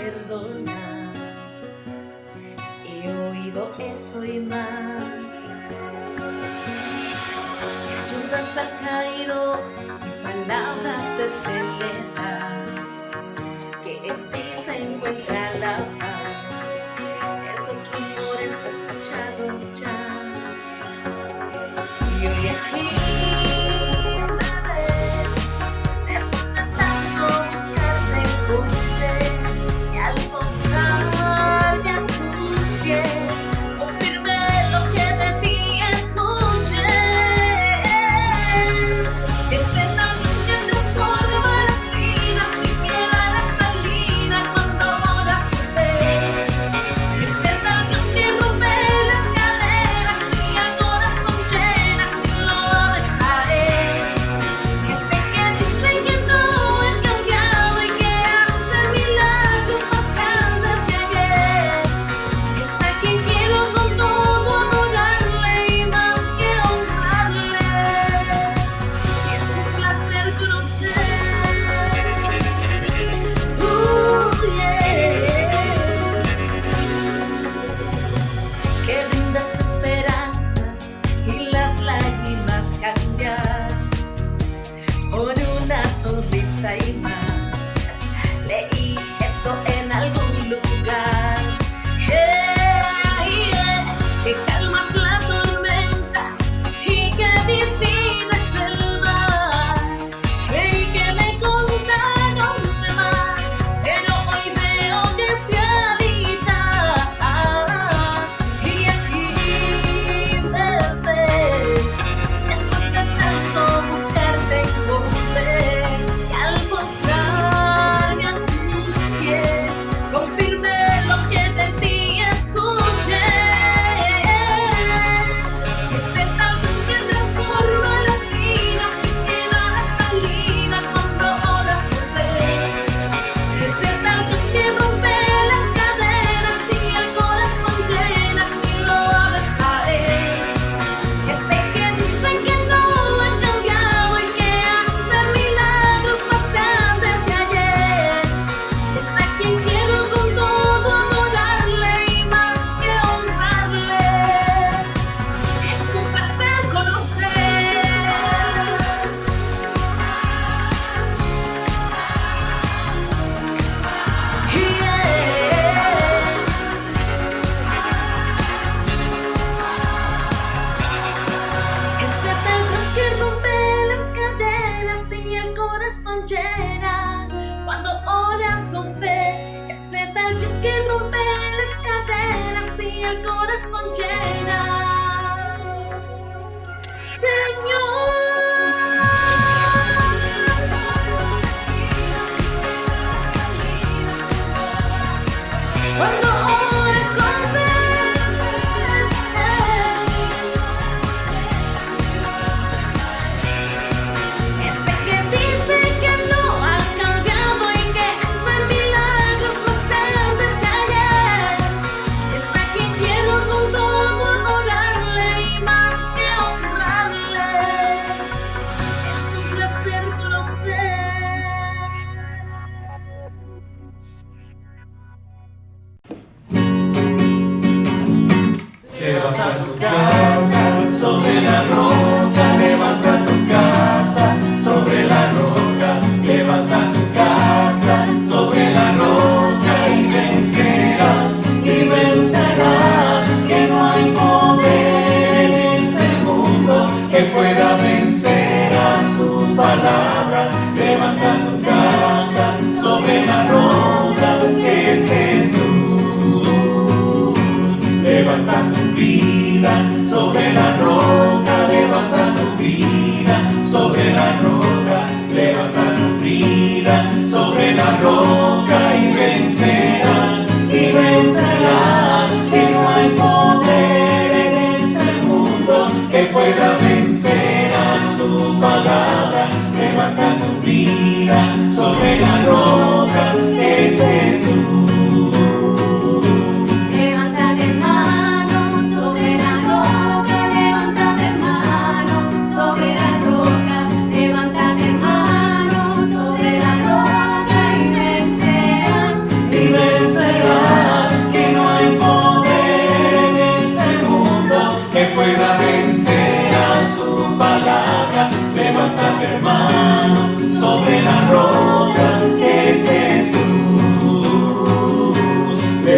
perdonar. He oído eso y más. Ayudas al caído y palabras de peleas, que en ti se encuentra la paz. Esos rumores he escuchado ya. Y hoy aquí una vez, después de tanto buscarte, encontré, y al postrarme a tus pies, confirmé lo que de ti escuché. Ese Dios que transforma las vidas y que da la salida cuando oras por fe. Ese Dios que rompe las cadenas y al corazón llena si lo dejaré. Ese que dice que no es cambiado y que hace milagros más grandes que ayer. Es a quien quiero con todo adorarle y más que honrarle. Es un placer conocer. Que brindas esperanzas y las lágrimas cambian por una sonrisa y más. Leí esto en algún lugar. Que calmas la tormenta y que divines el mar. Creí que me contaron de más, pero hoy veo que es realidad. Y aquí me ves, después de tanto buscarte encontré, y al postrarme a tus pies, confirmé lo que de ti escuché. Ese tal Dios que transforma las vidas y que da la salida cuando oras por fe. Ese tal Dios que rompe las cadenas y el corazón llena si lo abres a Él. Ese que dice que no ha cambiado y que hace milagros más grandes que ayer. Es a quien quiero con todo adorarle y más que honrarle. Es un placer conocer. Ese tal Dios que rompe las cadenas y el corazón llena cuando oras con fe. Ese tal Dios que rompe las cadenas y el corazón llena. Señor, cuando oras con fe. Ese que dice que no ha cambiado y que hace milagros más grandes que ayer. Es a quien quiero con todo adorarle y más que honrarle. Es un placer conocer. Levanta tu casa sobre la roca, levanta tu casa sobre la roca, levanta tu casa sobre la roca y vencerás, que no hay poder en este mundo que pueda vencer a su palabra. Levanta tu casa sobre la roca que es Jesús. Levanta tu vida sobre la roca, levanta tu vida sobre la roca, levanta tu vida sobre la roca y vencerás, que no hay poder en este mundo que pueda vencer a su palabra. Levanta tu vida sobre la roca que es Jesús. Levántate mano sobre la roca, levántate mano sobre la roca, levántate mano sobre la roca y vencerás.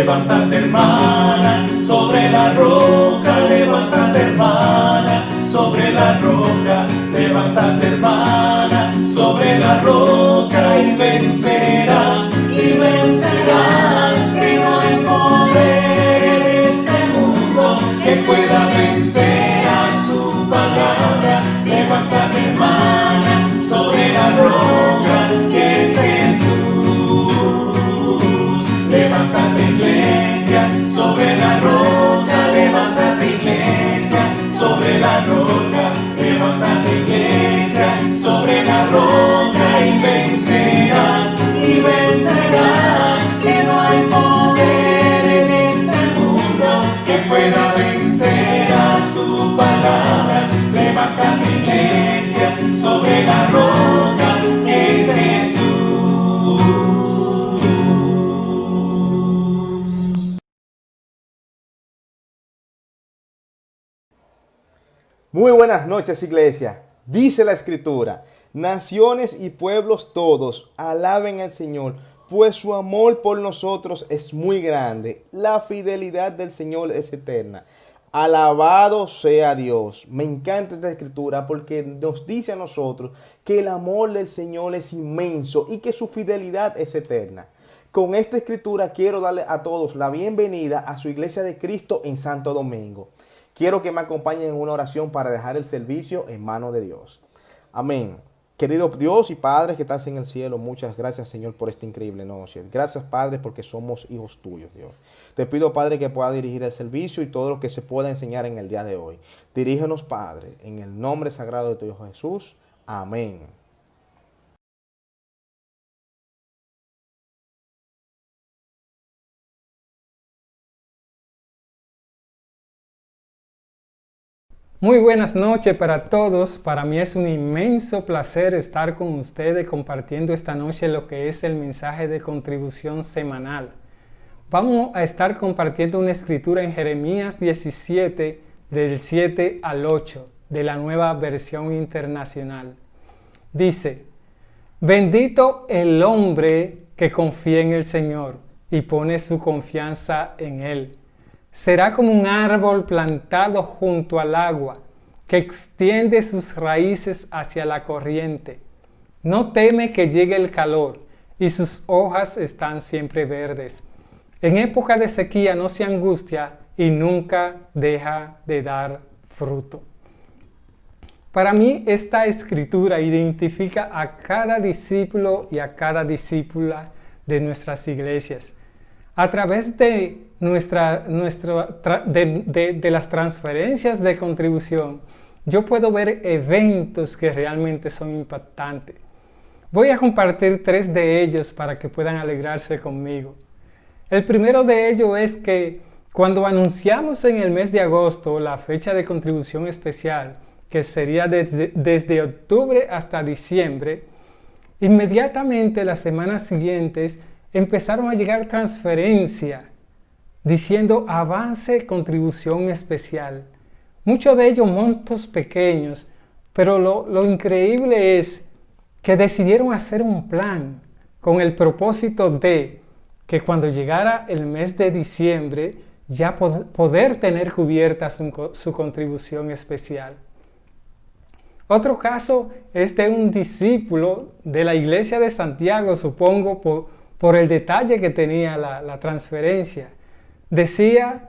levántate hermana, sobre la roca, levántate hermana, sobre la roca, levántate hermana, sobre la roca y vencerás, que no hay poder en este mundo que pueda vencer a su palabra. Levántate hermana, sobre la roca que es Jesús. Levántate iglesia, sobre la roca, levántate iglesia, sobre la roca, levántate iglesia, sobre la roca y vencerás, que no hay poder en este mundo que pueda vencer a su palabra. Levántate iglesia, sobre la roca que es Jesús. Muy buenas noches, iglesia. Dice la Escritura: naciones y pueblos todos alaben al Señor, pues su amor por nosotros es muy grande. La fidelidad del Señor es eterna. Alabado sea Dios. Me encanta esta escritura porque nos dice a nosotros que el amor del Señor es inmenso y que su fidelidad es eterna. Con esta escritura quiero darle a todos la bienvenida a su Iglesia de Cristo en Santo Domingo. Quiero que me acompañen en una oración para dejar el servicio en manos de Dios. Amén. Querido Dios y Padre que estás en el cielo, muchas gracias, Señor, por esta increíble noche. Gracias, Padre, porque somos hijos tuyos, Dios. Te pido, Padre, que pueda dirigir el servicio y todo lo que se pueda enseñar en el día de hoy. Dirígenos, Padre, en el nombre sagrado de tu Hijo Jesús. Amén. Muy buenas noches para todos. Para mí es un inmenso placer estar con ustedes compartiendo esta noche lo que es el mensaje de contribución semanal. Vamos a estar compartiendo una escritura en Jeremías 17, del 7 al 8, de la Nueva Versión Internacional. Dice: bendito el hombre que confía en el Señor y pone su confianza en Él. Será como un árbol plantado junto al agua, que extiende sus raíces hacia la corriente. No teme que llegue el calor, y sus hojas están siempre verdes. En época de sequía no se angustia y nunca deja de dar fruto. Para mí esta escritura identifica a cada discípulo y a cada discípula de nuestras iglesias. A través de las transferencias de contribución, yo puedo ver eventos que realmente son impactantes. Voy a compartir 3 de ellos para que puedan alegrarse conmigo. El primero de ellos es que cuando anunciamos en el mes de agosto la fecha de contribución especial, que sería desde octubre hasta diciembre, inmediatamente las semanas siguientes empezaron a llegar transferencias diciendo avance contribución especial. Muchos de ellos montos pequeños, pero lo increíble es que decidieron hacer un plan con el propósito de que cuando llegara el mes de diciembre ya poder tener cubierta su contribución especial. Otro caso es de un discípulo de la iglesia de Santiago, supongo por el detalle que tenía la transferencia. Decía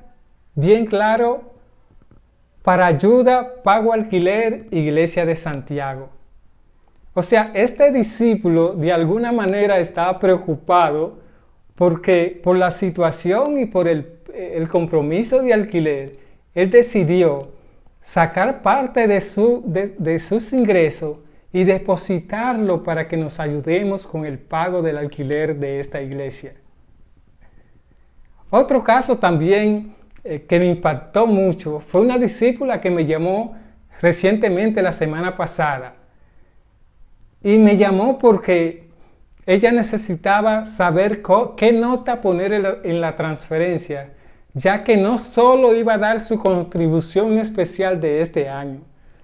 bien claro: para ayuda, pago alquiler, iglesia de Santiago. O sea, este discípulo de alguna manera estaba preocupado porque por la situación y por el compromiso de alquiler, él decidió sacar parte de sus ingresos y depositarlo para que nos ayudemos con el pago del alquiler de esta iglesia. Otro caso también que me impactó mucho fue una discípula que me llamó recientemente la semana pasada. Y me llamó porque ella necesitaba saber qué nota poner en la transferencia, ya que no solo iba a dar su contribución especial de este año,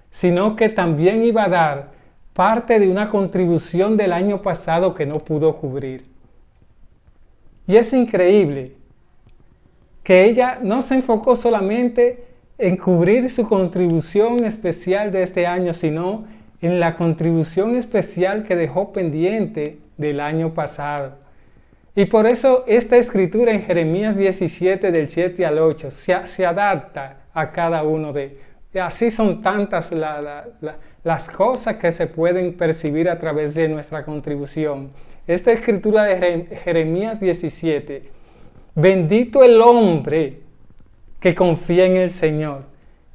sino que también iba a dar parte de una contribución del año pasado que no pudo cubrir. Y es increíble que ella no se enfocó solamente en cubrir su contribución especial de este año, sino en la contribución especial que dejó pendiente del año pasado. Y por eso esta escritura en Jeremías 17, del 7 al 8, se adapta a cada uno de. Así son tantas las cosas que se pueden percibir a través de nuestra contribución. Esta escritura de Jeremías 17, bendito el hombre que confía en el Señor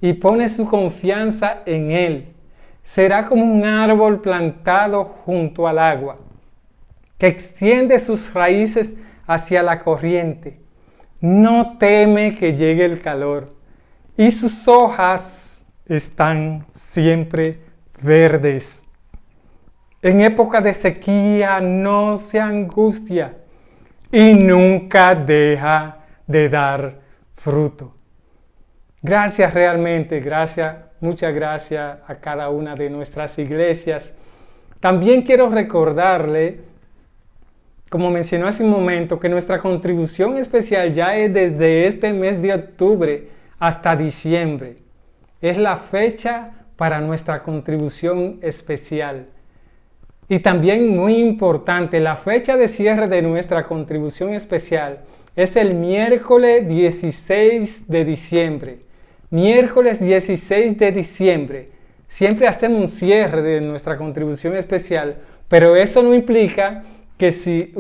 y pone su confianza en Él. Será como un árbol plantado junto al agua, que extiende sus raíces hacia la corriente. No teme que llegue el calor, y sus hojas están siempre verdes. En época de sequía no se angustia y nunca deja de dar fruto. Gracias realmente, gracias, muchas gracias a cada una de nuestras iglesias. También quiero recordarle, como mencionó hace un momento, que nuestra contribución especial ya es desde este mes de octubre hasta diciembre. Es la fecha para nuestra contribución especial. Y también muy importante, la fecha de cierre de nuestra contribución especial es el miércoles 16 de diciembre. Miércoles 16 de diciembre. Siempre hacemos un cierre de nuestra contribución especial, pero eso no implica que si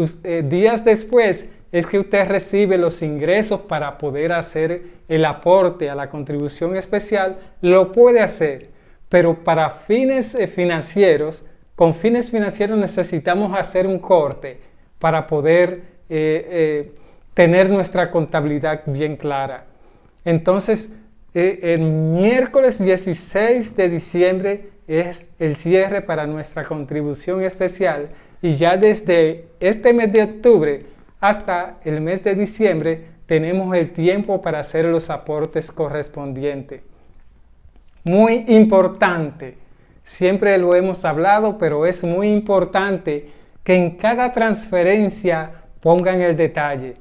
días después es que usted recibe los ingresos para poder hacer el aporte a la contribución especial, lo puede hacer. Pero para fines financieros, con fines financieros necesitamos hacer un corte para poder tener nuestra contabilidad bien clara. Entonces, el miércoles 16 de diciembre es el cierre para nuestra contribución especial y ya desde este mes de octubre hasta el mes de diciembre tenemos el tiempo para hacer los aportes correspondientes. Muy importante, siempre lo hemos hablado, pero es muy importante que en cada transferencia pongan el detalle.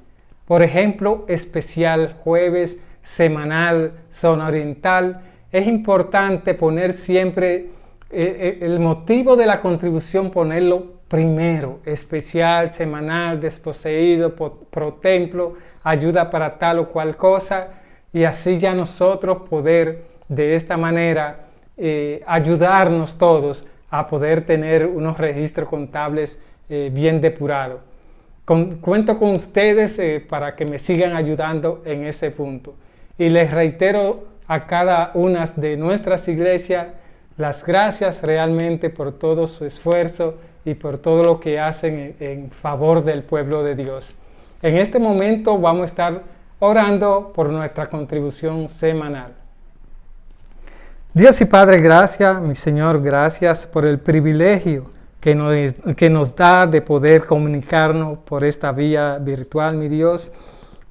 Por ejemplo, especial, jueves, semanal, zona oriental. Es importante poner siempre el motivo de la contribución, ponerlo primero. Especial, semanal, desposeído, pro templo, ayuda para tal o cual cosa. Y así ya nosotros poder de esta manera ayudarnos todos a poder tener unos registros contables bien depurados. Cuento con ustedes para que me sigan ayudando en ese punto. Y les reitero a cada una de nuestras iglesias las gracias realmente por todo su esfuerzo y por todo lo que hacen en favor del pueblo de Dios. En este momento vamos a estar orando por nuestra contribución semanal. Dios y Padre, gracias, mi Señor, gracias por el privilegio que nos da de poder comunicarnos por esta vía virtual, mi Dios,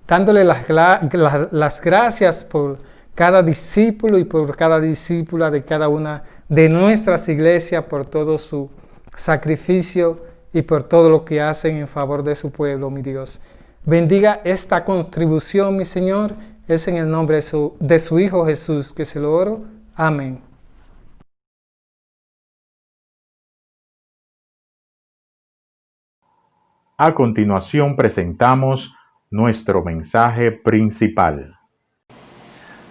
dándole las gracias por cada discípulo y por cada discípula de cada una de nuestras iglesias, por todo su sacrificio y por todo lo que hacen en favor de su pueblo, mi Dios. Bendiga esta contribución, mi Señor, es en el nombre de su Hijo Jesús que se lo oro. Amén. A continuación presentamos nuestro mensaje principal.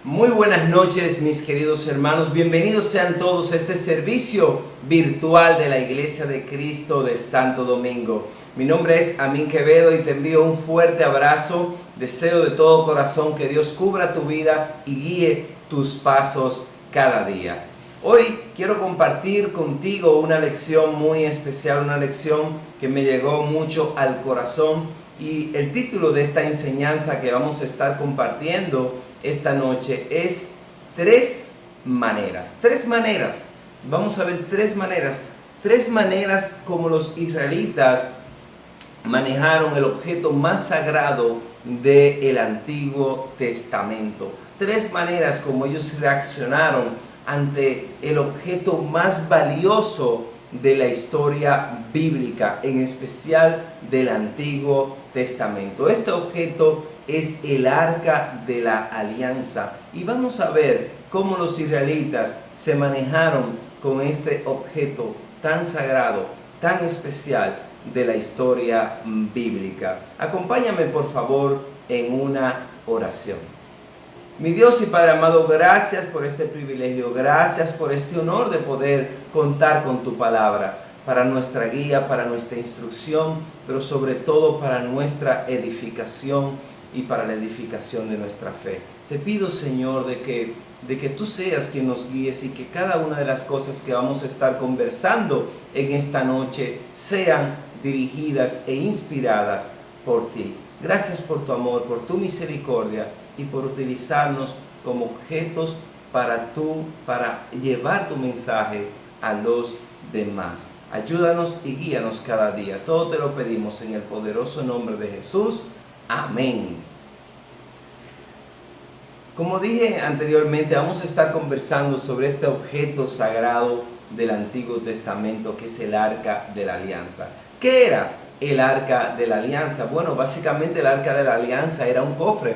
Muy buenas noches, mis queridos hermanos. Bienvenidos sean todos a este servicio virtual de la Iglesia de Cristo de Santo Domingo. Mi nombre es Amín Quevedo y te envío un fuerte abrazo. Deseo de todo corazón que Dios cubra tu vida y guíe tus pasos cada día. Hoy quiero compartir contigo una lección muy especial, una lección que me llegó mucho al corazón, y el título de esta enseñanza que vamos a estar compartiendo esta noche es tres maneras. Vamos a ver tres maneras como los israelitas manejaron el objeto más sagrado del Antiguo Testamento. Tres maneras como ellos reaccionaron ante el objeto más valioso de la historia bíblica, en especial del Antiguo Testamento. Este objeto es el arca de la alianza. Y vamos a ver cómo los israelitas se manejaron con este objeto tan sagrado, tan especial de la historia bíblica. Acompáñame por favor en una oración. Mi Dios y Padre amado, gracias por este privilegio, gracias por este honor de poder contar con tu palabra para nuestra guía, para nuestra instrucción, pero sobre todo para nuestra edificación y para la edificación de nuestra fe. Te pido, Señor, de que tú seas quien nos guíes y que cada una de las cosas que vamos a estar conversando en esta noche sean dirigidas e inspiradas por ti. Gracias por tu amor, por tu misericordia y por utilizarnos como objetos para llevar tu mensaje a los demás. Ayúdanos y guíanos cada día. Todo te lo pedimos en el poderoso nombre de Jesús. Amén. Como dije anteriormente, vamos a estar conversando sobre este objeto sagrado del Antiguo Testamento, que es el Arca de la Alianza. ¿Qué era el Arca de la Alianza? Bueno, básicamente el Arca de la Alianza era un cofre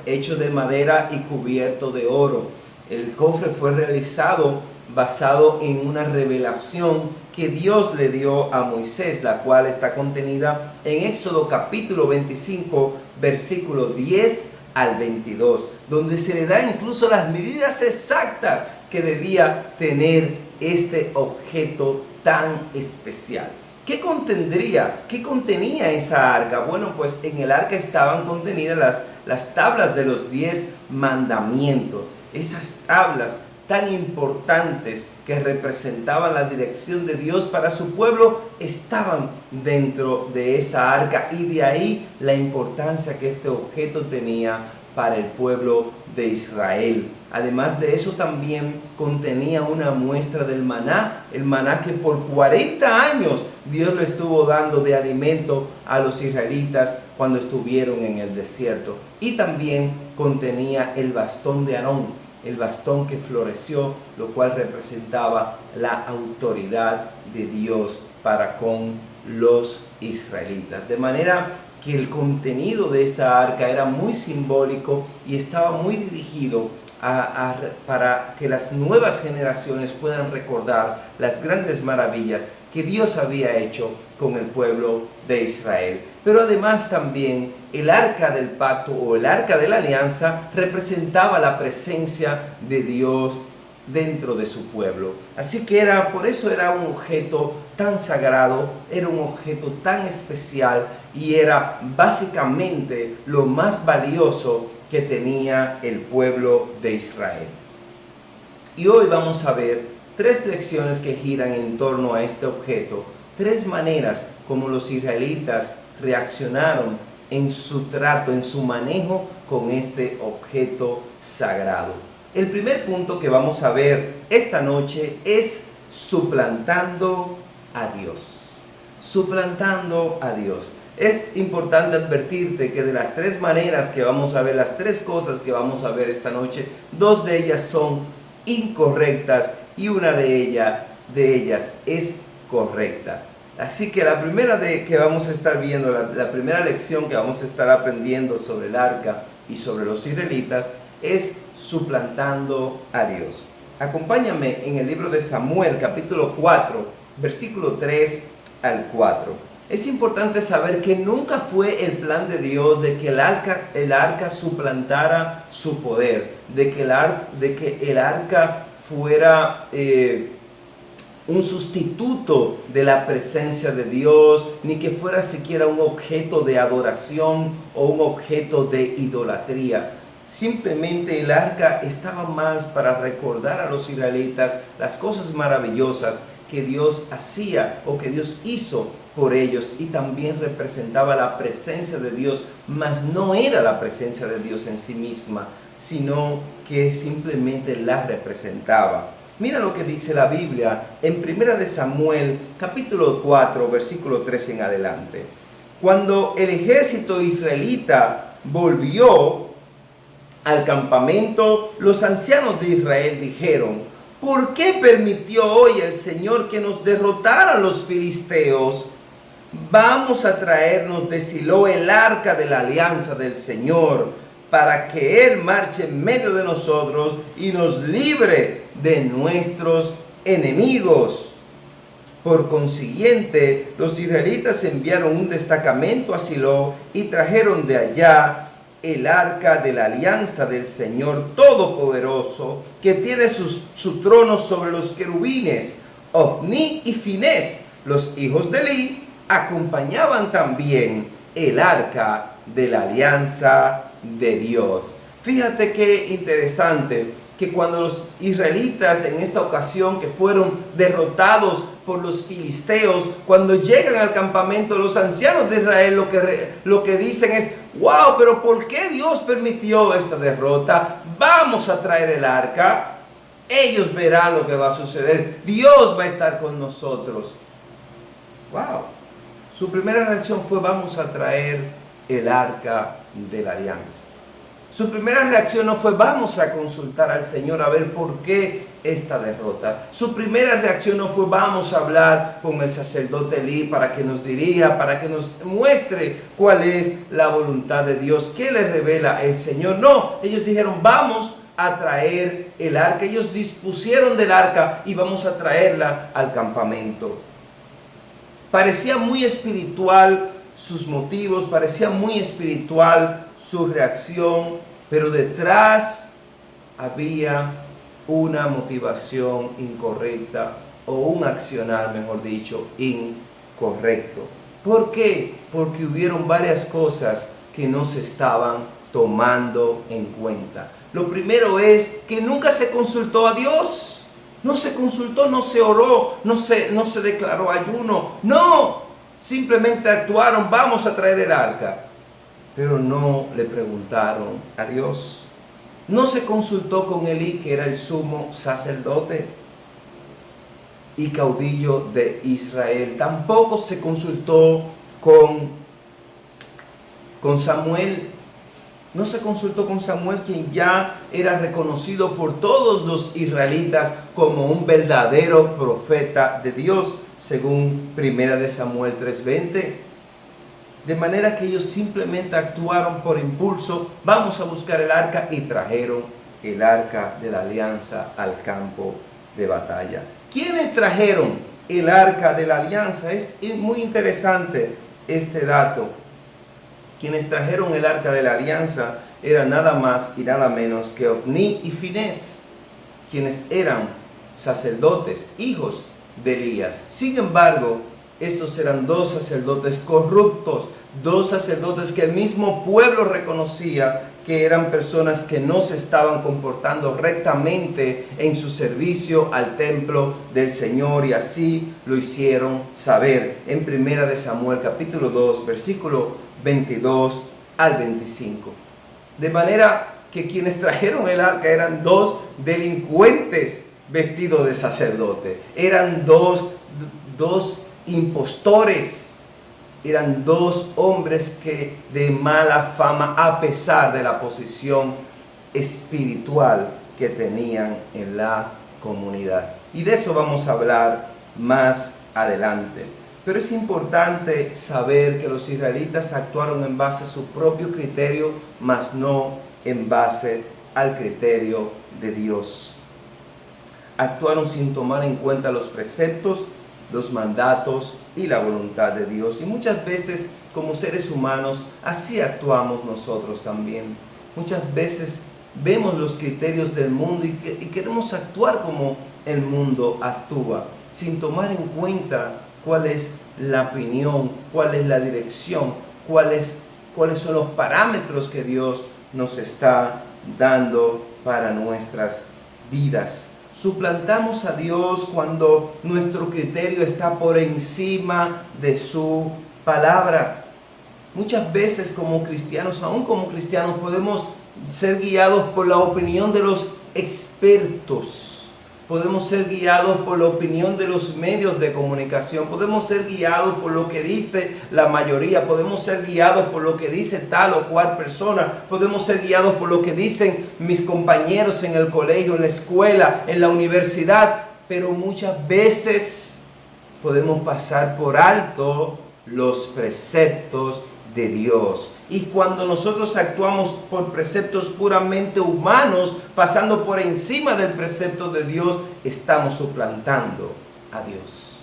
hecho de madera y cubierto de oro. El cofre fue realizado basado en una revelación que Dios le dio a Moisés, la cual está contenida en Éxodo capítulo 25, versículo 10 al 22, donde se le da incluso las medidas exactas que debía tener este objeto tan especial. ¿Qué contenía esa arca? Bueno, pues en el arca estaban contenidas las tablas de los 10 mandamientos. Esas tablas tan importantes que representaban la dirección de Dios para su pueblo estaban dentro de esa arca, y de ahí la importancia que este objeto tenía para el pueblo de Israel. Además de eso, también contenía una muestra del maná, el maná que por 40 años Dios le estuvo dando de alimento a los israelitas cuando estuvieron en el desierto. Y también contenía el bastón de Aarón, el bastón que floreció, lo cual representaba la autoridad de Dios para con los israelitas. De manera que el contenido de esa arca era muy simbólico y estaba muy dirigido para que las nuevas generaciones puedan recordar las grandes maravillas que Dios había hecho con el pueblo de Israel. Pero además también el arca del pacto o el arca de la alianza representaba la presencia de Dios dentro de su pueblo. Así que por eso era un objeto tan sagrado, era un objeto tan especial y era básicamente lo más valioso que tenía el pueblo de Israel. Y hoy vamos a ver 3 lecciones que giran en torno a este objeto, 3 maneras como los israelitas reaccionaron en su trato, en su manejo con este objeto sagrado. El primer punto que vamos a ver esta noche es suplantando a Dios. Suplantando a Dios. Es importante advertirte que de las 3 maneras que vamos a ver, las 3 cosas que vamos a ver esta noche, 2 de ellas son incorrectas y una de ellas es correcta. Así que la primera que vamos a estar viendo, la primera lección que vamos a estar aprendiendo sobre el arca y sobre los israelitas es suplantando a Dios. Acompáñame en el libro de Samuel, capítulo 4, versículo 3 al 4. Es importante saber que nunca fue el plan de Dios de que el arca suplantara su poder, de que el arca fuera un sustituto de la presencia de Dios, ni que fuera siquiera un objeto de adoración o un objeto de idolatría. Simplemente el arca estaba más para recordar a los israelitas las cosas maravillosas que Dios hacía o que Dios hizo por ellos, y también representaba la presencia de Dios, mas no era la presencia de Dios en sí misma, sino que simplemente la representaba. Mira lo que dice la Biblia en 1 de Samuel, capítulo 4, versículo 3 en adelante. Cuando el ejército israelita volvió al campamento, los ancianos de Israel dijeron: ¿por qué permitió hoy el Señor que nos derrotaran los filisteos? vamos a traernos de Silo el arca de la alianza del Señor, para que Él marche en medio de nosotros y nos libre de nuestros enemigos. Por consiguiente, los israelitas enviaron un destacamento a Silo y trajeron de allá el arca de la alianza del Señor Todopoderoso, que tiene su trono sobre los querubines. Ofni y Finés, los hijos de Eli, acompañaban también el arca de la alianza de Dios. Fíjate qué interesante que cuando los israelitas en esta ocasión que fueron derrotados por los filisteos, cuando llegan al campamento, los ancianos de Israel lo que dicen es: wow, pero ¿por qué Dios permitió esta derrota? Vamos a traer el arca. Ellos verán lo que va a suceder. Dios va a estar con nosotros. Wow. Su primera reacción fue: vamos a traer el arca de la alianza. Su primera reacción no fue: vamos a consultar al Señor a ver por qué esta derrota. Su primera reacción no fue: vamos a hablar con el sacerdote Elí para que nos dirija, para que nos muestre cuál es la voluntad de Dios, qué le revela el Señor. No, ellos dijeron: vamos a traer el arca. Ellos dispusieron del arca y vamos a traerla al campamento. Parecía muy espiritual sus motivos, parecía muy espiritual su reacción, pero detrás había una motivación incorrecta, o un accionar, mejor dicho, incorrecto. ¿Por qué? Porque hubieron varias cosas que no se estaban tomando en cuenta. Lo primero es que nunca se consultó a Dios. No se consultó, no se oró, no se declaró ayuno. No, simplemente actuaron: vamos a traer el arca. Pero no le preguntaron a Dios. No se consultó con Elí, que era el sumo sacerdote y caudillo de Israel. Tampoco se consultó con Samuel. No se consultó con Samuel, quien ya era reconocido por todos los israelitas como un verdadero profeta de Dios, según 1 Samuel 3:20. De manera que ellos simplemente actuaron por impulso: vamos a buscar el arca, y trajeron el arca de la alianza al campo de batalla. ¿Quiénes trajeron el arca de la alianza? Es muy interesante este dato. Quienes trajeron el arca de la alianza eran nada más y nada menos que Ofni y Finés, quienes eran sacerdotes, hijos de Elías. Sin embargo, estos eran dos sacerdotes corruptos, dos sacerdotes que el mismo pueblo reconocía que eran personas que no se estaban comportando rectamente en su servicio al templo del Señor, y así lo hicieron saber en 1 Samuel capítulo 2, versículo 22 al 25. De manera que quienes trajeron el arca eran dos delincuentes vestidos de sacerdote, eran dos impostores, eran dos hombres que de mala fama, a pesar de la posición espiritual que tenían en la comunidad. Y de eso vamos a hablar más adelante. Pero es importante saber que los israelitas actuaron en base a su propio criterio, mas no en base al criterio de Dios. Actuaron sin tomar en cuenta los preceptos, los mandatos y la voluntad de Dios. Y muchas veces, como seres humanos, así actuamos nosotros también. Muchas veces vemos los criterios del mundo y queremos actuar como el mundo actúa, sin tomar en cuenta cuál es la opinión, cuál es la dirección, cuáles son los parámetros que Dios nos está dando para nuestras vidas. Suplantamos a Dios cuando nuestro criterio está por encima de su palabra. Muchas veces como cristianos, aún como cristianos, podemos ser guiados por la opinión de los expertos. Podemos ser guiados por la opinión de los medios de comunicación. Podemos ser guiados por lo que dice la mayoría. Podemos ser guiados por lo que dice tal o cual persona. Podemos ser guiados por lo que dicen mis compañeros en el colegio, en la escuela, en la universidad. Pero muchas veces podemos pasar por alto los preceptos de Dios. Y cuando nosotros actuamos por preceptos puramente humanos, pasando por encima del precepto de Dios, estamos suplantando a Dios.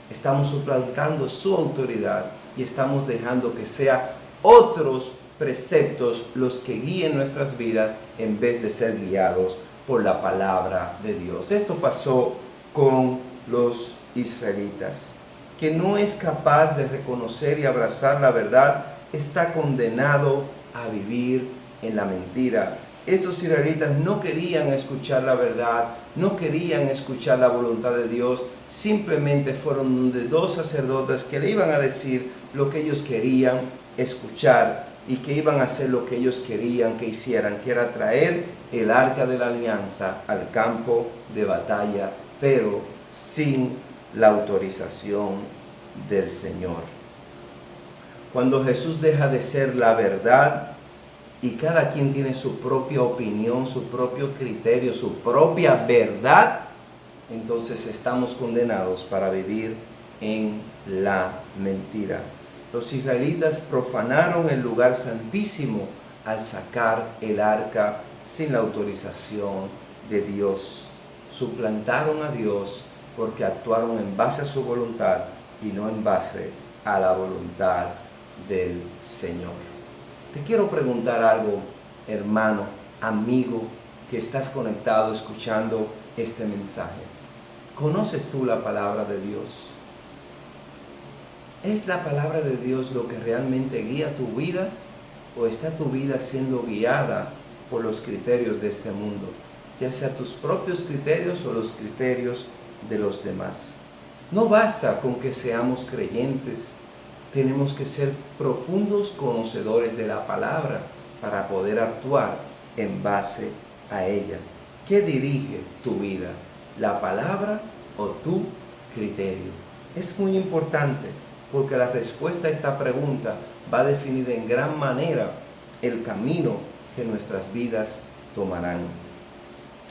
Estamos suplantando su autoridad y estamos dejando que sea otros preceptos los que guíen nuestras vidas en vez de ser guiados por la palabra de Dios. Esto pasó con los israelitas. Que no es capaz de reconocer y abrazar la verdad, está condenado a vivir en la mentira. Estos israelitas no querían escuchar la verdad, no querían escuchar la voluntad de Dios, simplemente fueron de dos sacerdotes que le iban a decir lo que ellos querían escuchar y que iban a hacer lo que ellos querían que hicieran, que era traer el arca de la alianza al campo de batalla, pero sin la autorización del Señor. Cuando Jesús deja de ser la verdad y cada quien tiene su propia opinión, su propio criterio, su propia verdad, entonces estamos condenados para vivir en la mentira. Los israelitas profanaron el lugar santísimo al sacar el arca sin la autorización de Dios. Suplantaron a Dios porque actuaron en base a su voluntad y no en base a la voluntad del Señor. Te quiero preguntar algo, hermano, amigo, que estás conectado escuchando este mensaje. ¿Conoces tú la palabra de Dios? ¿Es la palabra de Dios lo que realmente guía tu vida o está tu vida siendo guiada por los criterios de este mundo? Ya sea tus propios criterios o los criterios de los demás. No basta con que seamos creyentes, tenemos que ser profundos conocedores de la palabra para poder actuar en base a ella. ¿Qué dirige tu vida? ¿La palabra o tu criterio? Es muy importante porque la respuesta a esta pregunta va a definir en gran manera el camino que nuestras vidas tomarán.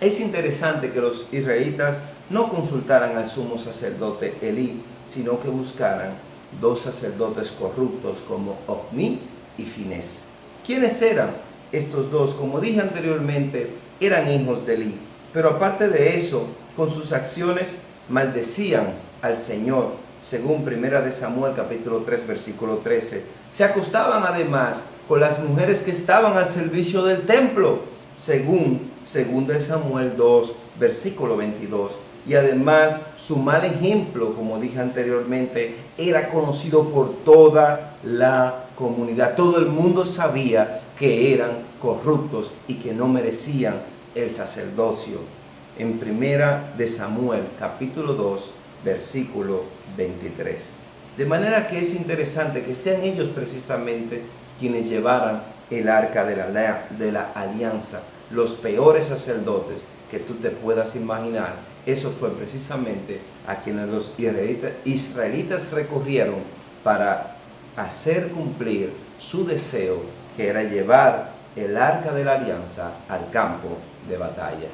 Es interesante que los israelitas no consultaran al sumo sacerdote Elí, sino que buscaran dos sacerdotes corruptos como Ofni y Finés. ¿Quiénes eran estos dos? Como dije anteriormente, eran hijos de Elí, pero aparte de eso, con sus acciones maldecían al Señor, según 1 Samuel capítulo 3 versículo 13. Se acostaban además con las mujeres que estaban al servicio del templo, según 2 Samuel 2 versículo 22. Y además su mal ejemplo, como dije anteriormente, era conocido por toda la comunidad. Todo el mundo sabía que eran corruptos y que no merecían el sacerdocio. En 1 Samuel capítulo 2 versículo 23. De manera que es interesante que sean ellos precisamente quienes llevaran el arca de la alianza, los peores sacerdotes que tú te puedas imaginar. Eso fue precisamente a quienes los israelitas recurrieron para hacer cumplir su deseo, que era llevar el arca de la alianza al campo de batalla.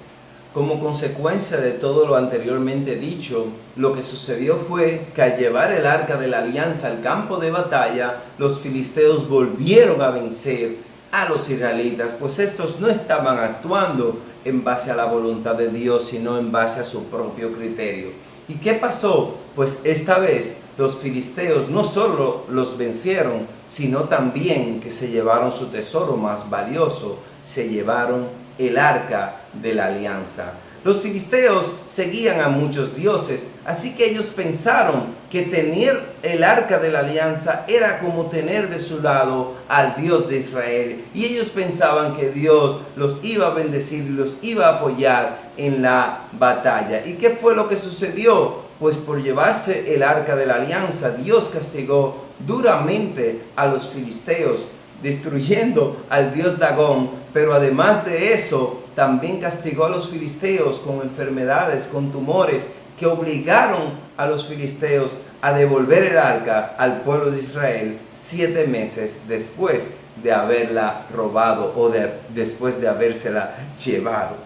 Como consecuencia de todo lo anteriormente dicho, lo que sucedió fue que al llevar el arca de la alianza al campo de batalla, los filisteos volvieron a vencer a los israelitas, pues estos no estaban actuando en base a la voluntad de Dios, sino en base a su propio criterio. ¿Y qué pasó? Pues esta vez los filisteos no solo los vencieron, sino también que se llevaron su tesoro más valioso, se llevaron el arca de la alianza. Los filisteos seguían a muchos dioses, así que ellos pensaron que tener el arca de la alianza era como tener de su lado al Dios de Israel. Y ellos pensaban que Dios los iba a bendecir y los iba a apoyar en la batalla. ¿Y qué fue lo que sucedió? Pues por llevarse el arca de la alianza, Dios castigó duramente a los filisteos, destruyendo al dios Dagón, pero además de eso, también castigó a los filisteos con enfermedades, con tumores, que obligaron a los filisteos a devolver el arca al pueblo de Israel 7 meses después de haberla robado o después de habérsela llevado.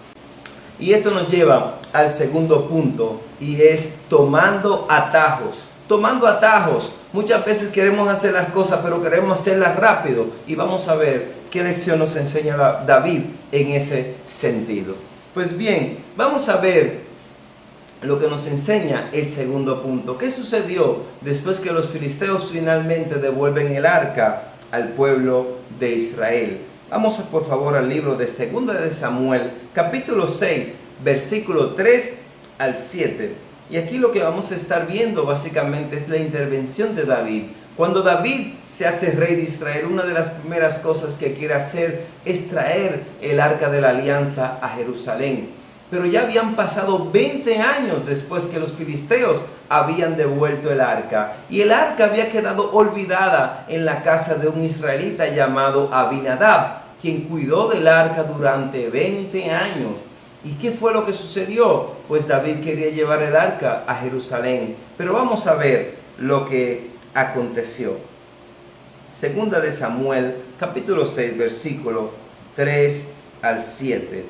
Y esto nos lleva al segundo punto, y es tomando atajos. Tomando atajos. Muchas veces queremos hacer las cosas, pero queremos hacerlas rápido. Y vamos a ver qué lección nos enseña David en ese sentido. Pues bien, vamos a ver lo que nos enseña el segundo punto. ¿Qué sucedió después que los filisteos finalmente devuelven el arca al pueblo de Israel? Vamos por favor al libro de 2 de Samuel, capítulo 6, versículo 3 al 7. Y aquí lo que vamos a estar viendo básicamente es la intervención de David. Cuando David se hace rey de Israel, una de las primeras cosas que quiere hacer es traer el arca de la alianza a Jerusalén. Pero ya habían pasado 20 años después que los filisteos habían devuelto el arca. Y el arca había quedado olvidada en la casa de un israelita llamado Abinadab, quien cuidó del arca durante 20 años. ¿Y qué fue lo que sucedió? Pues David quería llevar el arca a Jerusalén. Pero vamos a ver lo que aconteció. 2 de Samuel, capítulo 6, versículo 3 al 7.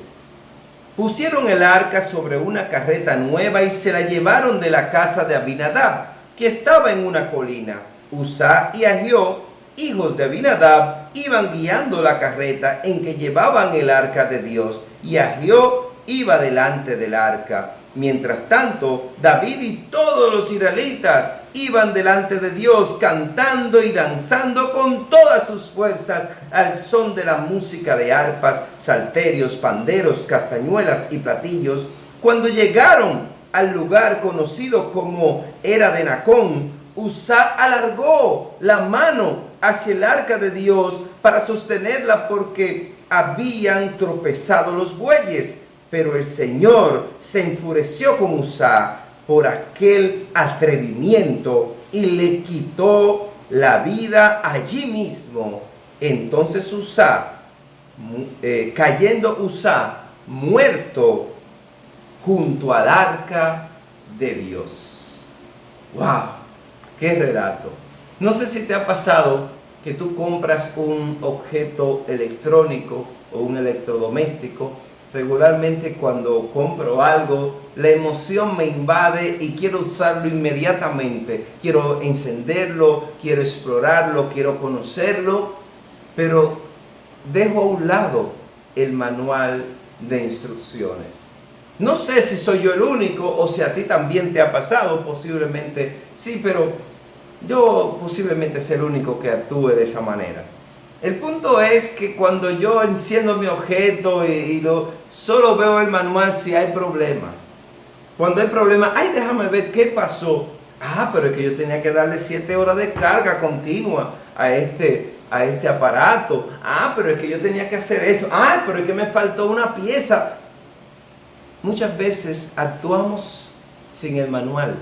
Pusieron el arca sobre una carreta nueva y se la llevaron de la casa de Abinadab, que estaba en una colina. Uzá y Ahió, hijos de Abinadab, iban guiando la carreta en que llevaban el arca de Dios, y Ahió iba delante del arca. Mientras tanto, David y todos los israelitas iban delante de Dios cantando y danzando con todas sus fuerzas al son de la música de arpas, salterios, panderos, castañuelas y platillos. Cuando llegaron al lugar conocido como Era de Nacón, Uzá alargó la mano hacia el arca de Dios para sostenerla porque habían tropezado los bueyes. Pero el Señor se enfureció con Uzá por aquel atrevimiento y le quitó la vida allí mismo. Entonces Uzá, cayendo Uzá, muerto junto al arca de Dios. ¡Wow! ¡Qué relato! No sé si te ha pasado que tú compras un objeto electrónico o un electrodoméstico. Regularmente cuando compro algo, la emoción me invade y quiero usarlo inmediatamente. Quiero encenderlo, quiero explorarlo, quiero conocerlo, pero dejo a un lado el manual de instrucciones. No sé si soy yo el único o si a ti también te ha pasado, posiblemente sí, pero yo posiblemente sea el único que actúe de esa manera. El punto es que cuando yo enciendo mi objeto solo veo el manual si hay problemas. Cuando hay problemas, déjame ver qué pasó. Pero es que yo tenía que darle 7 horas de carga continua a este aparato. Pero es que yo tenía que hacer esto. Pero es que me faltó una pieza. Muchas veces actuamos sin el manual.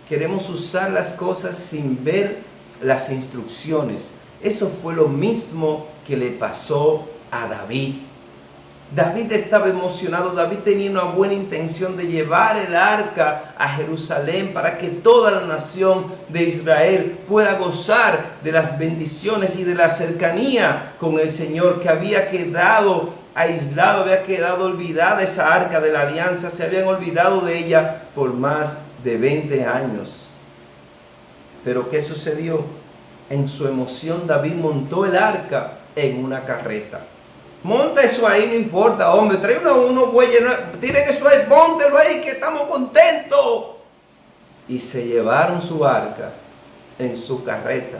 Queremos usar las cosas sin ver las instrucciones. Eso fue lo mismo que le pasó a David. David estaba emocionado, David tenía una buena intención de llevar el arca a Jerusalén para que toda la nación de Israel pueda gozar de las bendiciones y de la cercanía con el Señor, que había quedado aislado, había quedado olvidada esa arca de la alianza, se habían olvidado de ella por más de 20 años. Pero ¿qué sucedió? En su emoción David montó el arca en una carreta. Monta eso ahí, no importa, hombre, trae unos bueyes, tiren eso ahí, póntelo ahí que estamos contentos. Y se llevaron su arca en su carreta,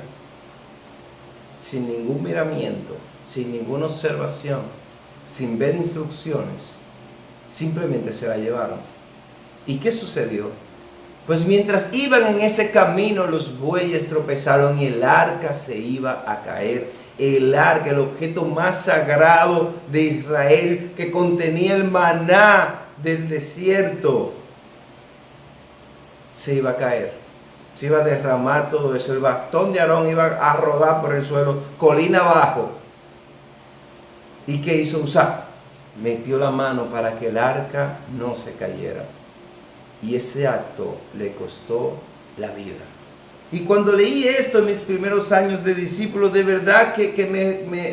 sin ningún miramiento, sin ninguna observación, sin ver instrucciones, simplemente se la llevaron. ¿Y qué sucedió? Pues mientras iban en ese camino, los bueyes tropezaron y el arca se iba a caer. El arca, el objeto más sagrado de Israel, que contenía el maná del desierto, se iba a caer. Se iba a derramar todo eso. El bastón de Aarón iba a rodar por el suelo, colina abajo. ¿Y qué hizo Uzá? Metió la mano para que el arca no se cayera. Y ese acto le costó la vida. Y cuando leí esto en mis primeros años de discípulo, de verdad que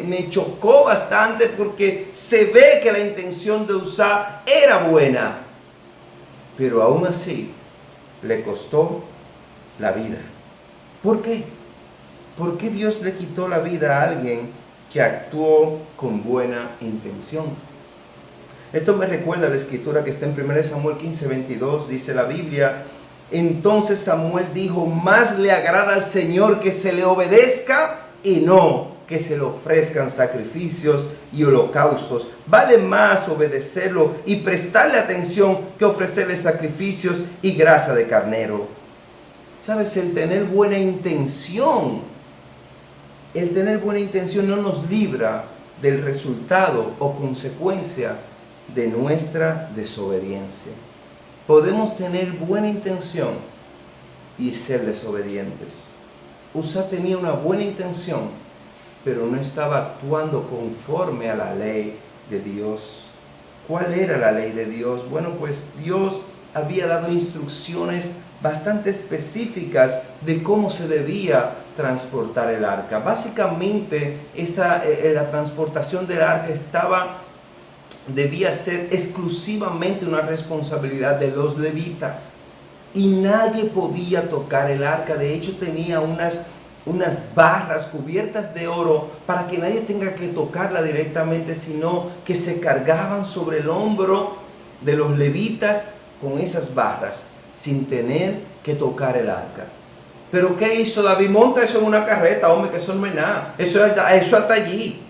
me chocó bastante, porque se ve que la intención de Uzá era buena, pero aún así le costó la vida. ¿Por qué? ¿Por qué Dios le quitó la vida a alguien que actuó con buena intención? Esto me recuerda a la escritura que está en 1 Samuel 15:22, dice la Biblia: entonces Samuel dijo, más le agrada al Señor que se le obedezca y no que se le ofrezcan sacrificios y holocaustos. Vale más obedecerlo y prestarle atención que ofrecerle sacrificios y grasa de carnero. ¿Sabes? El tener buena intención no nos libra del resultado o consecuencia de nuestra desobediencia. Podemos tener buena intención y ser desobedientes. Usa tenía una buena intención, pero no estaba actuando conforme a la ley de Dios. ¿Cuál era la ley de Dios? Bueno, pues Dios había dado instrucciones bastante específicas de cómo se debía transportar el arca. Básicamente, la transportación del arca debía ser exclusivamente una responsabilidad de los levitas. Y nadie podía tocar el arca. De hecho, tenía unas barras cubiertas de oro para que nadie tenga que tocarla directamente, sino que se cargaban sobre el hombro de los levitas con esas barras, sin tener que tocar el arca. Pero ¿qué hizo David? Monta eso en una carreta, hombre, que eso no es nada. Eso hasta allí.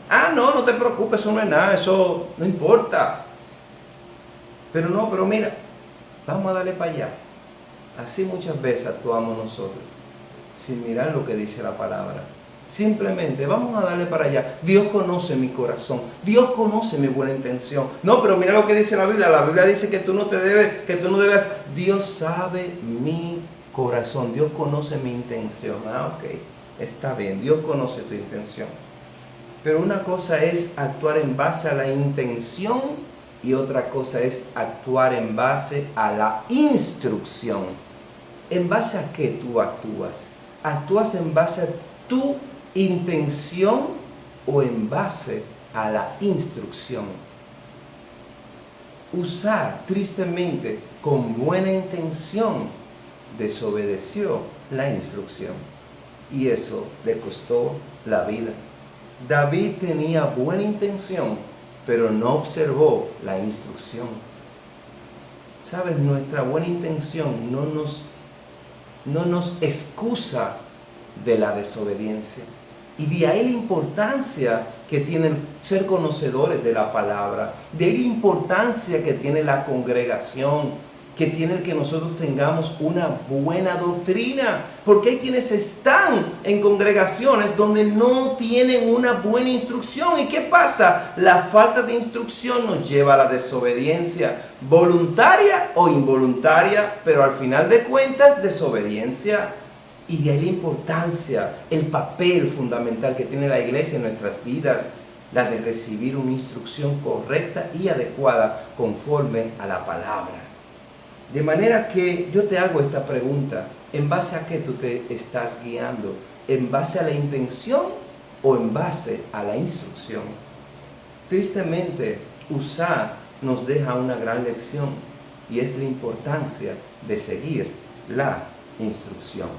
Ah, no te preocupes, eso no es nada, eso no importa. Pero mira, vamos a darle para allá. Así muchas veces actuamos nosotros, sin mirar lo que dice la palabra. Simplemente vamos a darle para allá. Dios conoce mi corazón, Dios conoce mi buena intención. No, pero mira lo que dice la Biblia dice que tú no debes. Dios sabe mi corazón, Dios conoce mi intención. Ok, está bien, Dios conoce tu intención. Pero una cosa es actuar en base a la intención y otra cosa es actuar en base a la instrucción. ¿En base a qué tú actúas? ¿Actúas en base a tu intención o en base a la instrucción? Usar, tristemente, con buena intención, desobedeció la instrucción. Y eso le costó la vida. David tenía buena intención, pero no observó la instrucción. ¿Sabes? Nuestra buena intención no nos excusa de la desobediencia. Y de ahí la importancia que tiene ser conocedores de la palabra. De ahí la importancia que tiene la congregación, que tiene el que nosotros tengamos una buena doctrina. Porque hay quienes están en congregaciones donde no tienen una buena instrucción. ¿Y qué pasa? La falta de instrucción nos lleva a la desobediencia, voluntaria o involuntaria, pero al final de cuentas, desobediencia. Y de ahí la importancia, el papel fundamental que tiene la iglesia en nuestras vidas, la de recibir una instrucción correcta y adecuada conforme a la palabra. De manera que yo te hago esta pregunta: ¿en base a qué tú te estás guiando? ¿En base a la intención o en base a la instrucción? Tristemente, Uzá nos deja una gran lección, y es la importancia de seguir la instrucción.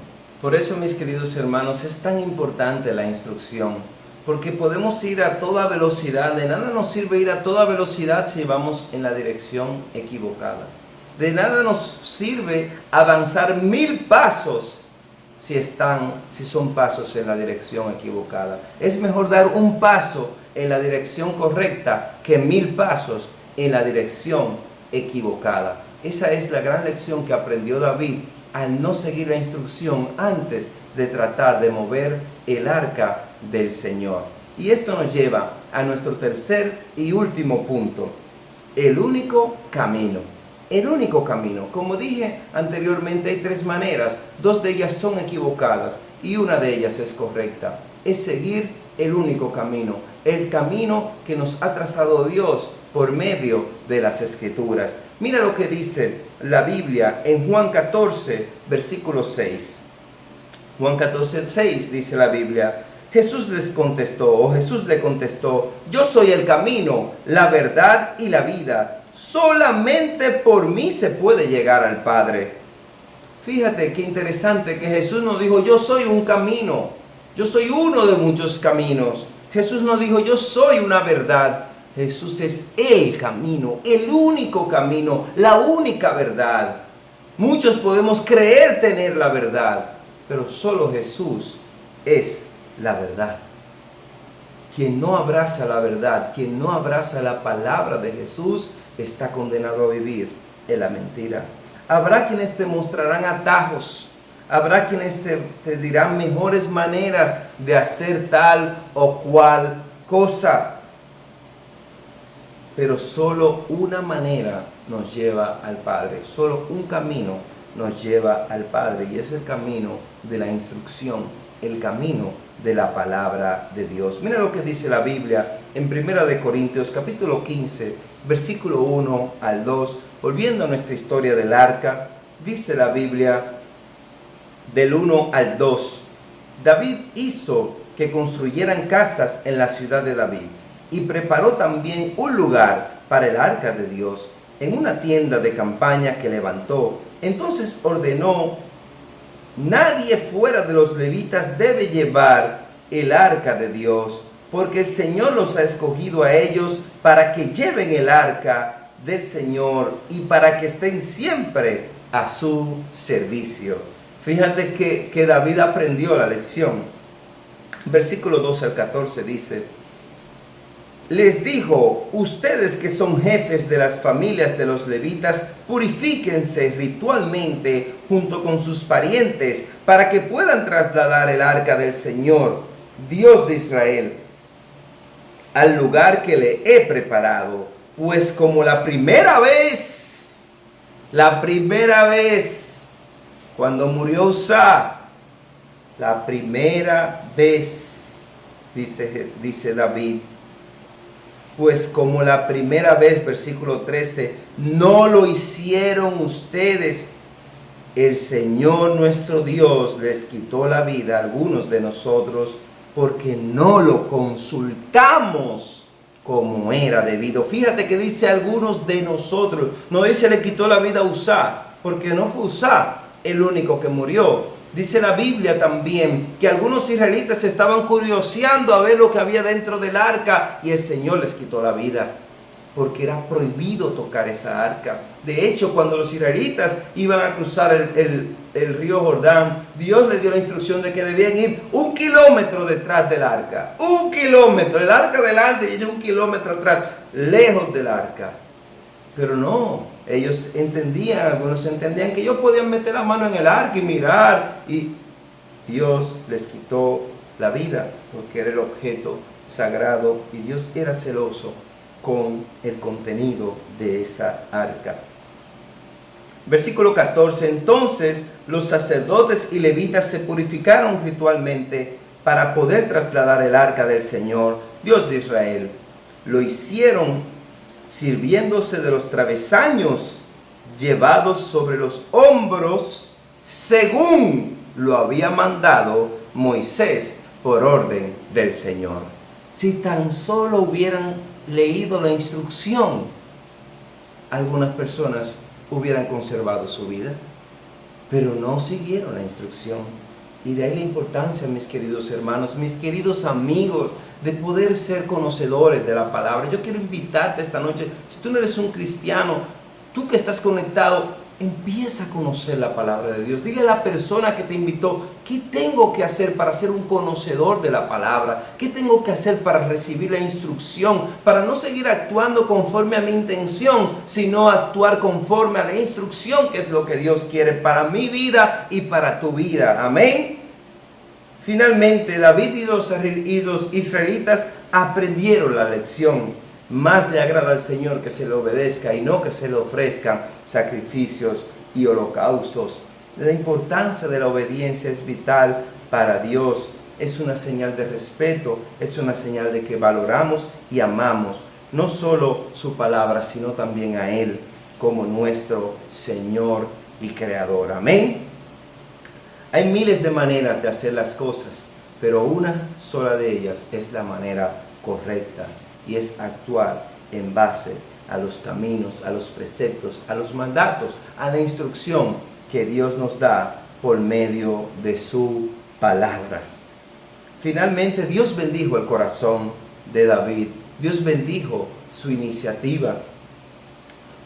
Por eso, mis queridos hermanos, es tan importante la instrucción, porque podemos ir a toda velocidad. De nada nos sirve ir a toda velocidad si vamos en la dirección equivocada. De nada nos sirve avanzar 1000 pasos si son pasos en la dirección equivocada. Es mejor dar un paso en la dirección correcta que 1000 pasos en la dirección equivocada. Esa es la gran lección que aprendió David al no seguir la instrucción antes de tratar de mover el arca del Señor. Y esto nos lleva a nuestro tercer y último punto: el único camino. El único camino. Como dije anteriormente, hay 3 maneras. 2 de ellas son equivocadas y una de ellas es correcta. Es seguir el único camino, el camino que nos ha trazado Dios por medio de las Escrituras. Mira lo que dice la Biblia en Juan 14, versículo 6. Juan 14, 6 dice la Biblia: Jesús le contestó, yo soy el camino, la verdad y la vida. Solamente por mí se puede llegar al Padre. Fíjate qué interesante que Jesús nos dijo, yo soy un camino, yo soy uno de muchos caminos. Jesús nos dijo, yo soy una verdad. Jesús es el camino, el único camino, la única verdad. Muchos podemos creer tener la verdad, pero solo Jesús es la verdad. Quien no abraza la verdad, quien no abraza la palabra de Jesús, está condenado a vivir en la mentira. Habrá quienes te mostrarán atajos, habrá quienes te dirán mejores maneras de hacer tal o cual cosa. Pero solo una manera nos lleva al Padre, solo un camino nos lleva al Padre, y es el camino de la instrucción, el camino de la palabra de Dios. Mira lo que dice la Biblia en 1 de Corintios capítulo 15, versículo 1 al 2, volviendo a nuestra historia del arca, dice la Biblia del 1 al 2, David hizo que construyeran casas en la ciudad de David, y preparó también un lugar para el arca de Dios en una tienda de campaña que levantó. Entonces ordenó: nadie fuera de los levitas debe llevar el arca de Dios, porque el Señor los ha escogido a ellos para que lleven el arca del Señor y para que estén siempre a su servicio. Fíjate que David aprendió la lección. Versículo 12 al 14 dice: les dijo, ustedes que son jefes de las familias de los levitas, purifíquense ritualmente junto con sus parientes para que puedan trasladar el arca del Señor, Dios de Israel, al lugar que le he preparado. Pues como la primera vez, cuando murió Uzá, la primera vez, dice David, pues como la primera vez, versículo 13, no lo hicieron ustedes, el Señor nuestro Dios les quitó la vida a algunos de nosotros porque no lo consultamos como era debido. Fíjate que dice algunos de nosotros, no dice le quitó la vida a Uzá, porque no fue Uzá el único que murió. Dice la Biblia también que algunos israelitas estaban curioseando a ver lo que había dentro del arca y el Señor les quitó la vida porque era prohibido tocar esa arca. De hecho, cuando los israelitas iban a cruzar el río Jordán, Dios les dio la instrucción de que debían ir 1 kilómetro detrás del arca. 1 kilómetro, el arca delante y ellos 1 kilómetro atrás, lejos del arca. Pero no, ellos entendían, algunos entendían que ellos podían meter la mano en el arca y mirar, y Dios les quitó la vida porque era el objeto sagrado y Dios era celoso con el contenido de esa arca. Versículo 14, entonces los sacerdotes y levitas se purificaron ritualmente para poder trasladar el arca del Señor, Dios de Israel. Lo hicieron sirviéndose de los travesaños llevados sobre los hombros, según lo había mandado Moisés por orden del Señor. Si tan solo hubieran leído la instrucción, algunas personas hubieran conservado su vida, pero no siguieron la instrucción. Y de ahí la importancia, mis queridos hermanos, mis queridos amigos, de poder ser conocedores de la palabra. Yo quiero invitarte esta noche, si tú no eres un cristiano, tú que estás conectado, empieza a conocer la palabra de Dios. Dile a la persona que te invitó, ¿qué tengo que hacer para ser un conocedor de la palabra? ¿Qué tengo que hacer para recibir la instrucción? Para no seguir actuando conforme a mi intención, sino actuar conforme a la instrucción, que es lo que Dios quiere para mi vida y para tu vida. Amén. Finalmente, David y los israelitas aprendieron la lección. Más le agrada al Señor que se le obedezca y no que se le ofrezcan sacrificios y holocaustos. La importancia de la obediencia es vital para Dios. Es una señal de respeto, es una señal de que valoramos y amamos no solo su palabra, sino también a Él como nuestro Señor y Creador. Amén. Hay miles de maneras de hacer las cosas, pero una sola de ellas es la manera correcta, y es actuar en base a los caminos, a los preceptos, a los mandatos, a la instrucción que Dios nos da por medio de su palabra. Finalmente, Dios bendijo el corazón de David. Dios bendijo su iniciativa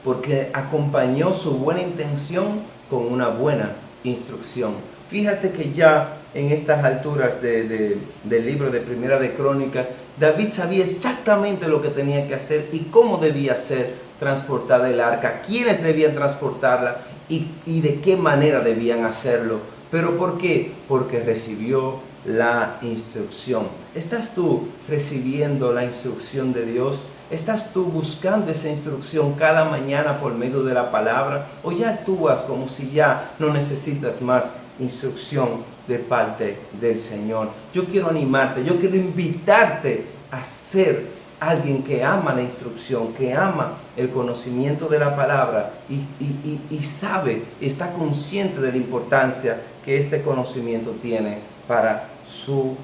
porque acompañó su buena intención con una buena instrucción. Fíjate que ya en estas alturas del libro de Primera de Crónicas, David sabía exactamente lo que tenía que hacer y cómo debía ser transportada el arca, quiénes debían transportarla y de qué manera debían hacerlo. ¿Pero por qué? Porque recibió la instrucción. ¿Estás tú recibiendo la instrucción de Dios? ¿Estás tú buscando esa instrucción cada mañana por medio de la palabra? ¿O ya actúas como si ya no necesitas más instrucción de parte del Señor? Yo quiero animarte, yo quiero invitarte a ser alguien que ama la instrucción, que ama el conocimiento de la palabra y sabe, está consciente de la importancia que este conocimiento tiene para su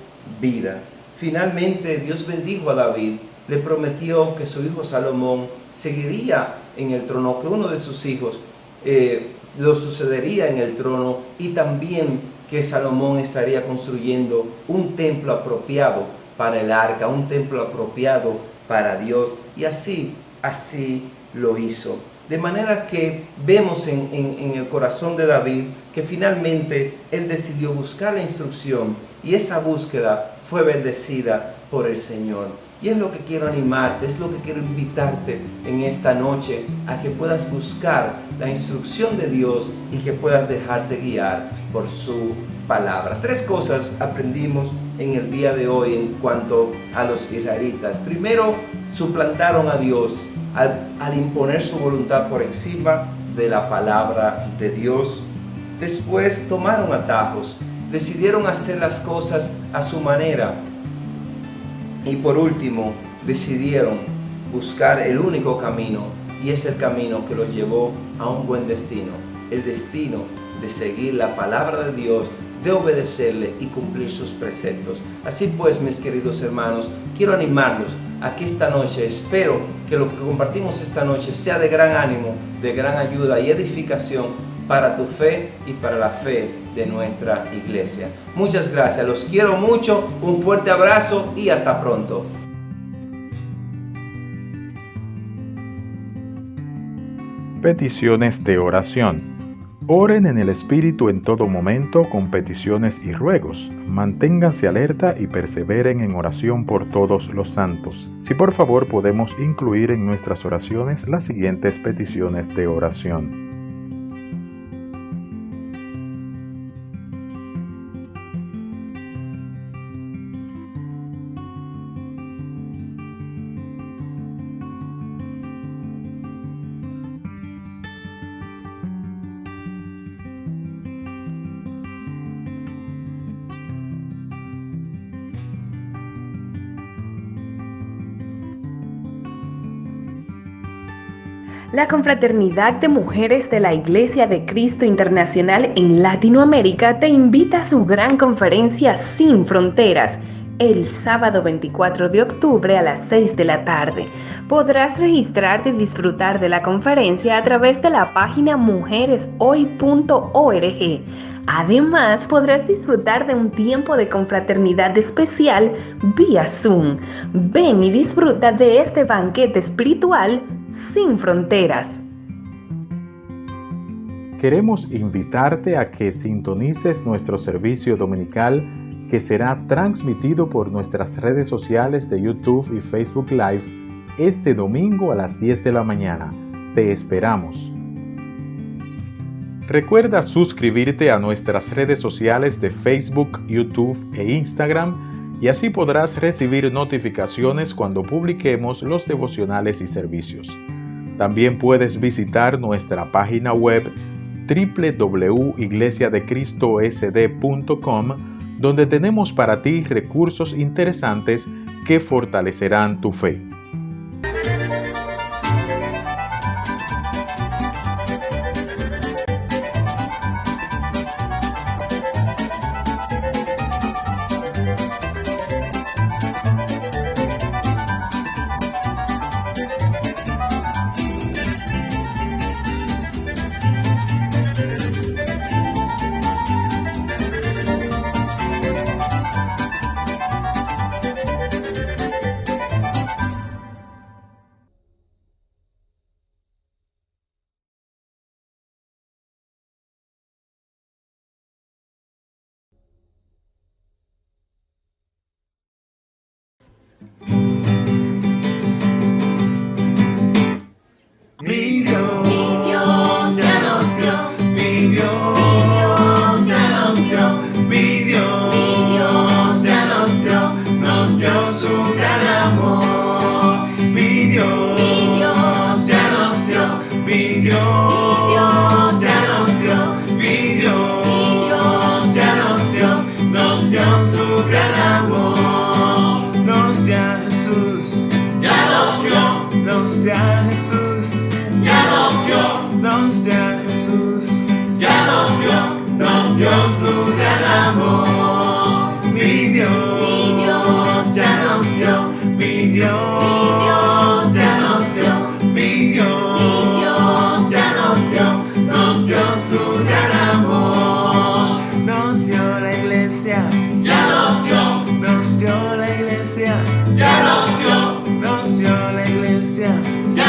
vida. Finalmente, Dios bendijo a David, le prometió que su hijo Salomón seguiría en el trono, que uno de sus hijos lo sucedería en el trono y también que Salomón estaría construyendo un templo apropiado para el arca, un templo apropiado para Dios, y así lo hizo. De manera que vemos en el corazón de David que finalmente él decidió buscar la instrucción y esa búsqueda fue bendecida por el Señor. Y es lo que quiero animarte, es lo que quiero invitarte en esta noche, a que puedas buscar la instrucción de Dios y que puedas dejarte guiar por su palabra. 3 cosas aprendimos en el día de hoy en cuanto a los israelitas. Primero, suplantaron a Dios al imponer su voluntad por encima de la palabra de Dios. Después tomaron atajos, decidieron hacer las cosas a su manera. Y por último, decidieron buscar el único camino, y es el camino que los llevó a un buen destino, el destino de seguir la palabra de Dios, de obedecerle y cumplir sus preceptos. Así pues, mis queridos hermanos, quiero animarlos a que esta noche, espero que lo que compartimos esta noche sea de gran ánimo, de gran ayuda y edificación para tu fe y para la fe de nuestra iglesia. Muchas gracias, los quiero mucho, un fuerte abrazo y hasta pronto. Peticiones de oración. Oren en el Espíritu en todo momento con peticiones y ruegos. Manténganse alerta y perseveren en oración por todos los santos. Si por favor podemos incluir en nuestras oraciones las siguientes peticiones de oración. La Confraternidad de Mujeres de la Iglesia de Cristo Internacional en Latinoamérica te invita a su gran conferencia Sin Fronteras, el sábado 24 de octubre a las 6 de la tarde. Podrás registrarte y disfrutar de la conferencia a través de la página mujereshoy.org. Además, podrás disfrutar de un tiempo de confraternidad especial vía Zoom. Ven y disfruta de este banquete espiritual sin fronteras. Queremos invitarte a que sintonices nuestro servicio dominical que será transmitido por nuestras redes sociales de YouTube y Facebook Live este domingo a las 10 de la mañana. Te esperamos. Recuerda suscribirte a nuestras redes sociales de Facebook, YouTube e Instagram y así podrás recibir notificaciones cuando publiquemos los devocionales y servicios. También puedes visitar nuestra página web www.iglesiadecristosd.com, donde tenemos para ti recursos interesantes que fortalecerán tu fe. Mi Dios, Mi Dios ya nos dio, mi Dios, Dios ya nos dio, mi Dios, Dios ya nos dio, nos dio su gran amor. Mi Dios, Dios ya nos dio, mi Dios, Dios ya nos dio, mi Dios, Dios ya nos dio su gran amor. Nos dio a Jesús, ya nos dio, nos dio a Jesús, ya nos dio, nos dio a Jesús, ya nos dio su gran amor. mi Dios, Ya nos dio, mi Dios, Dios ya nos dio, mi Dios, Dios ya nos dio su gran amor. nos dio la iglesia, Ya nos dio la iglesia, ya nos dio, nos dio la iglesia, ya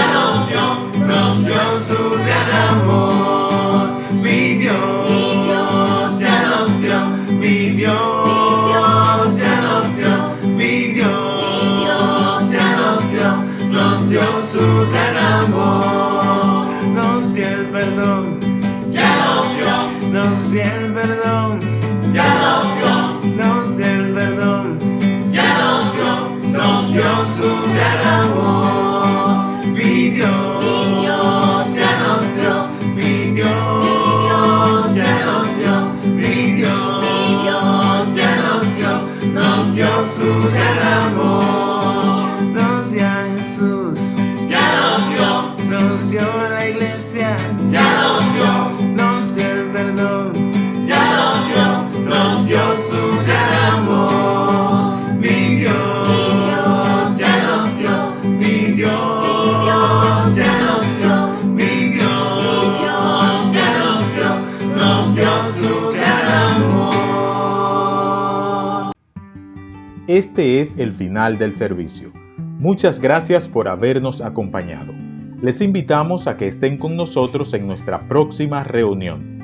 nos dio su gran amor. mi Dios, Ya nos dio, mi Dios, ya nos dio, mi Dios, ya nos dio su gran amor. nos dio el perdón, Ya nos nos dio el perdón, nos dio el perdón, nos dio su gran amor. mi Dios, Ya nos dio, mi Dios, ya nos dio, mi Dios, ya nos dio su gran amor. nos dio a Jesús, nos dio la iglesia, nos dio el perdón, Nos dio su gran amor. mi Dios, Ya nos dio, mi Dios, ya nos dio, mi Dios, nos dio su gran amor. Este es el final del servicio. Muchas gracias por habernos acompañado. Les invitamos a que estén con nosotros en nuestra próxima reunión.